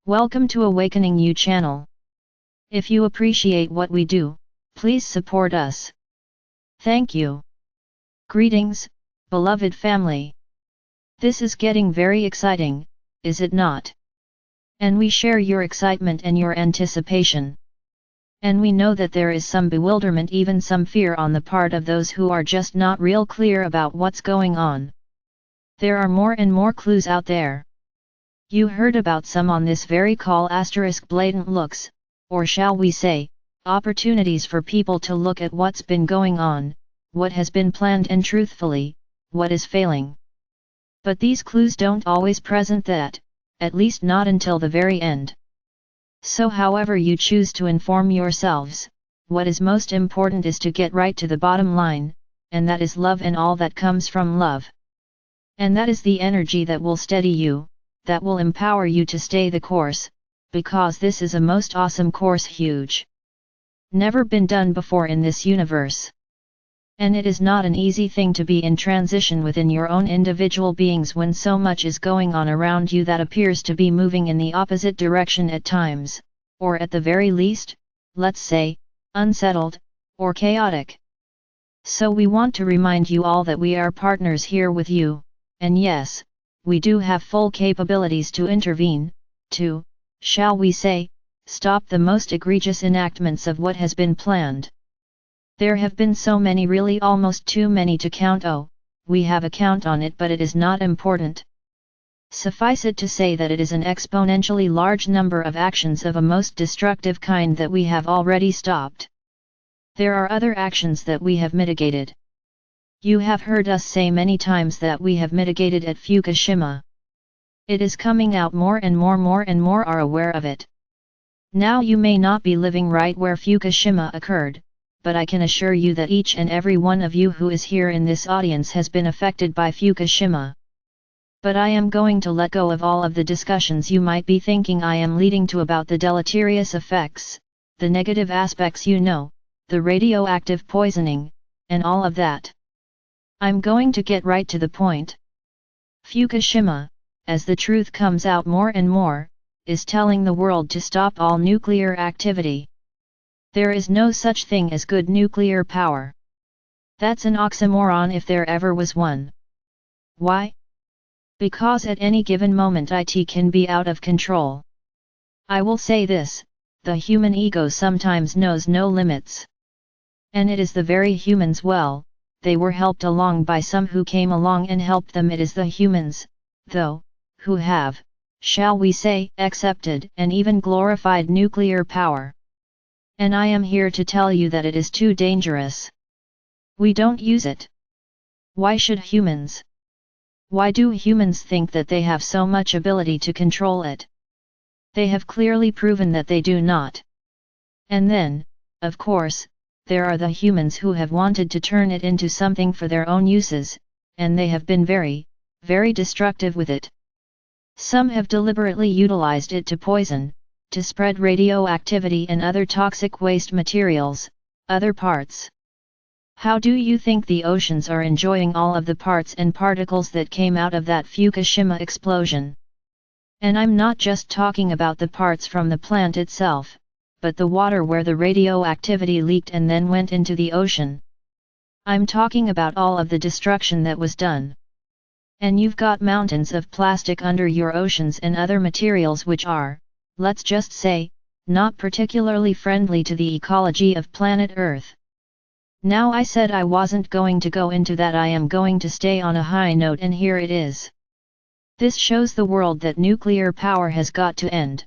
Welcome to Awakening You channel. If you appreciate what we do, please support us. Thank you. Greetings, beloved family. This is getting very exciting, is it not? And we share your excitement and your anticipation. And we know that there is some bewilderment, even some fear on the part of those who are just not real clear about what's going on. There are more and more clues out there. You heard about some on this very call, blatant looks, or shall we say, opportunities for people to look at what's been going on, what has been planned, and truthfully, what is failing. But these clues don't always present that, at least not until the very end. So however you choose to inform yourselves, what is most important is to get right to the bottom line, and that is love and all that comes from love. And that is the energy that will steady you, that will empower you to stay the course, because this is a most awesome course, huge. Never been done before in this universe. And it is not an easy thing to be in transition within your own individual beings when so much is going on around you that appears to be moving in the opposite direction at times, or at the very least, let's say, unsettled, or chaotic. So we want to remind you all that we are partners here with you, and yes, we do have full capabilities to intervene, to, shall we say, stop the most egregious enactments of what has been planned. There have been so many, really almost too many to count. Oh, we have a count on it, but it is not important. Suffice it to say that it is an exponentially large number of actions of a most destructive kind that we have already stopped. There are other actions that we have mitigated. You have heard us say many times that we have mitigated at Fukushima. It is coming out more and more are aware of it. Now you may not be living right where Fukushima occurred, but I can assure you that each and every one of you who is here in this audience has been affected by Fukushima. But I am going to let go of all of the discussions you might be thinking I am leading to about the deleterious effects, the negative aspects, the radioactive poisoning, and all of that. I'm going to get right to the point. Fukushima, as the truth comes out more and more, is telling the world to stop all nuclear activity. There is no such thing as good nuclear power. That's an oxymoron if there ever was one. Why? Because at any given moment it can be out of control. I will say this, the human ego sometimes knows no limits. And it is the very humans, well, they were helped along by some who came along and helped them. It is the humans, though, who have, shall we say, accepted and even glorified nuclear power. And I am here to tell you that it is too dangerous. We don't use it. Why should humans? Why do humans think that they have so much ability to control it? They have clearly proven that they do not. And then, of course, there are the humans who have wanted to turn it into something for their own uses, and they have been very, very destructive with it. Some have deliberately utilized it to poison, to spread radioactivity and other toxic waste materials, other parts. How do you think the oceans are enjoying all of the parts and particles that came out of that Fukushima explosion? And I'm not just talking about the parts from the plant itself, but the water where the radioactivity leaked and then went into the ocean. I'm talking about all of the destruction that was done. And you've got mountains of plastic under your oceans and other materials which are, let's just say, not particularly friendly to the ecology of planet Earth. Now I said I wasn't going to go into that. I am going to stay on a high note, and here it is. This shows the world that nuclear power has got to end.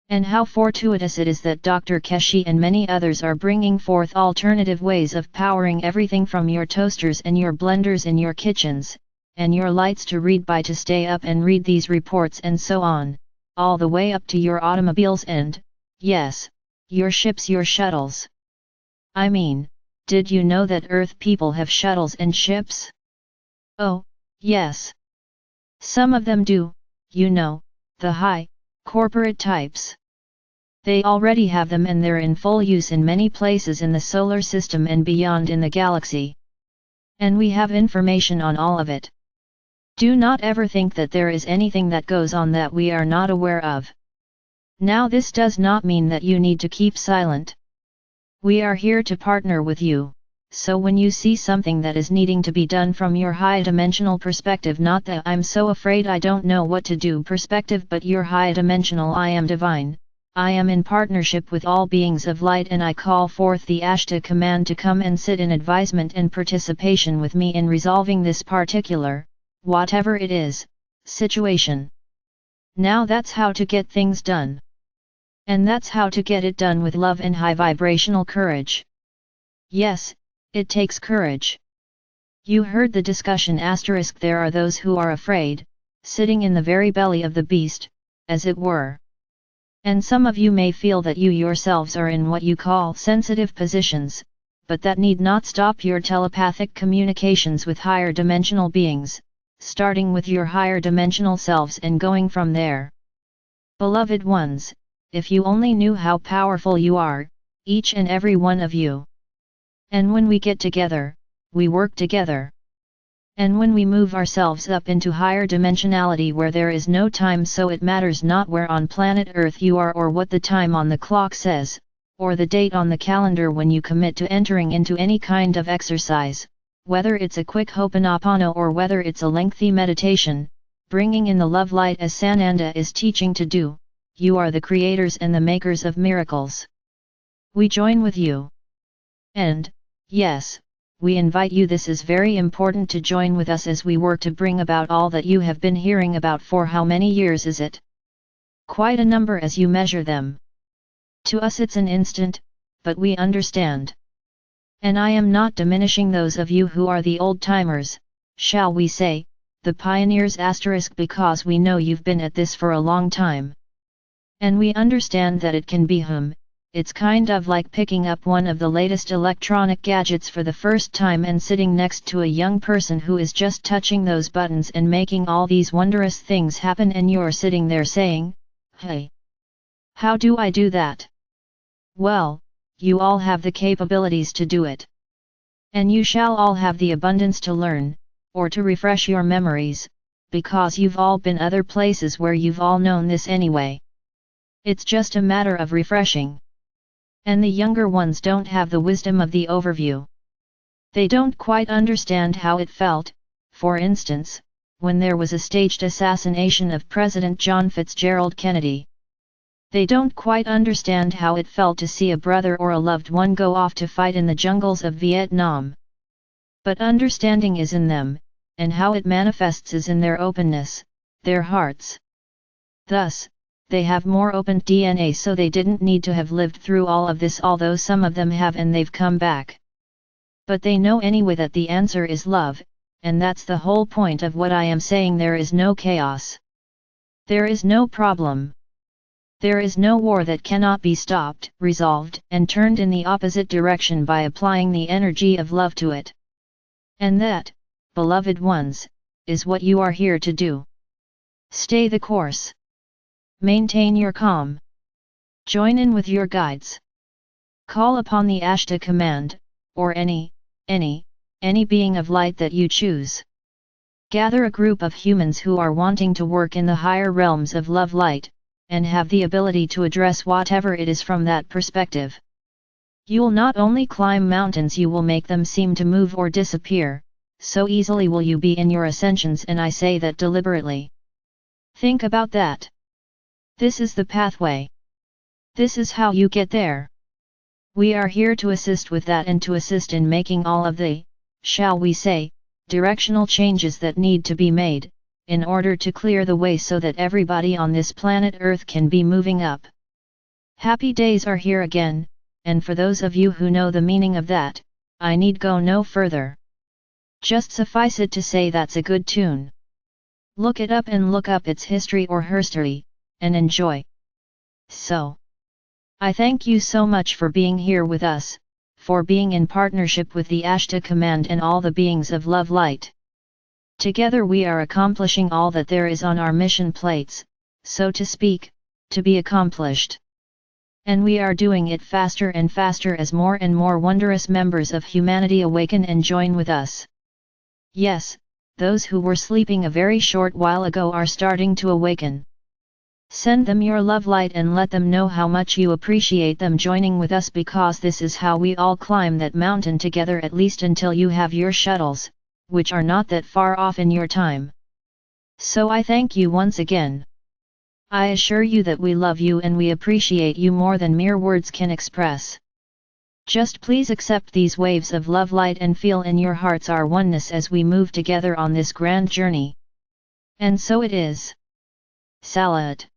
And how fortuitous it is that Dr. Keshi and many others are bringing forth alternative ways of powering everything from your toasters and your blenders in your kitchens, and your lights to read by to stay up and read these reports and so on, all the way up to your automobiles and, yes, your ships, your shuttles. I mean, did you know that Earth people have shuttles and ships? Oh, yes. Some of them do, the high, corporate types. They already have them and they're in full use in many places in the solar system and beyond in the galaxy. And we have information on all of it. Do not ever think that there is anything that goes on that we are not aware of. Now this does not mean that you need to keep silent. We are here to partner with you, so when you see something that is needing to be done from your high dimensional perspective, not the I'm so afraid I don't know what to do perspective, but your high dimensional I am divine, I am in partnership with all beings of light, and I call forth the Ashtar command to come and sit in advisement and participation with me in resolving this particular, whatever it is, situation. Now that's how to get things done. And that's how to get it done with love and high vibrational courage. Yes, it takes courage. You heard the discussion asterisk. There are those who are afraid, sitting in the very belly of the beast, as it were. And some of you may feel that you yourselves are in what you call sensitive positions, but that need not stop your telepathic communications with higher dimensional beings, starting with your higher dimensional selves and going from there. Beloved ones, if you only knew how powerful you are, each and every one of you. And when we get together, we work together. And when we move ourselves up into higher dimensionality where there is no time, so it matters not where on planet Earth you are or what the time on the clock says, or the date on the calendar when you commit to entering into any kind of exercise, whether it's a quick Ho'oponopono or whether it's a lengthy meditation, bringing in the love light as Sananda is teaching to do, you are the creators and the makers of miracles. We join with you. And, yes, we invite you. This is very important to join with us as we work to bring about all that you have been hearing about. For how many years is it? Quite a number as you measure them. To us it's an instant, but we understand. And I am not diminishing those of you who are the old-timers, shall we say, the pioneers asterisk, because we know you've been at this for a long time. And we understand that it can be it's kind of like picking up one of the latest electronic gadgets for the first time and sitting next to a young person who is just touching those buttons and making all these wondrous things happen, and you're sitting there saying, hey, how do I do that? Well, you all have the capabilities to do it. And you shall all have the abundance to learn, or to refresh your memories, because you've all been other places where you've all known this anyway. It's just a matter of refreshing. And the younger ones don't have the wisdom of the overview. They don't quite understand how it felt, for instance, when there was a staged assassination of President John Fitzgerald Kennedy. They don't quite understand how it felt to see a brother or a loved one go off to fight in the jungles of Vietnam. But understanding is in them, and how it manifests is in their openness, their hearts. Thus, they have more open DNA, so they didn't need to have lived through all of this, although some of them have and they've come back. But they know anyway that the answer is love, and that's the whole point of what I am saying. There is no chaos. There is no problem. There is no war that cannot be stopped, resolved, and turned in the opposite direction by applying the energy of love to it. And that, beloved ones, is what you are here to do. Stay the course. Maintain your calm. Join in with your guides. Call upon the Ashtar command, or any being of light that you choose. Gather a group of humans who are wanting to work in the higher realms of love light, and have the ability to address whatever it is from that perspective. You'll not only climb mountains, you will make them seem to move or disappear, so easily will you be in your ascensions, and I say that deliberately. Think about that. This is the pathway. This is how you get there. We are here to assist with that and to assist in making all of the, shall we say, directional changes that need to be made, in order to clear the way so that everybody on this planet Earth can be moving up. Happy days are here again, and for those of you who know the meaning of that, I need go no further. Just suffice it to say that's a good tune. Look it up and look up its history or herstory, and enjoy. So, I thank you so much for being here with us, for being in partnership with the Ashtar command and all the beings of love light. Together we are accomplishing all that there is on our mission plates, so to speak, to be accomplished. And we are doing it faster and faster as more and more wondrous members of humanity awaken and join with us. Yes, those who were sleeping a very short while ago are starting to awaken. Send them your love light and let them know how much you appreciate them joining with us, because this is how we all climb that mountain together, at least until you have your shuttles, which are not that far off in your time. So I thank you once again. I assure you that we love you and we appreciate you more than mere words can express. Just please accept these waves of love light and feel in your hearts our oneness as we move together on this grand journey. And so it is. Salat.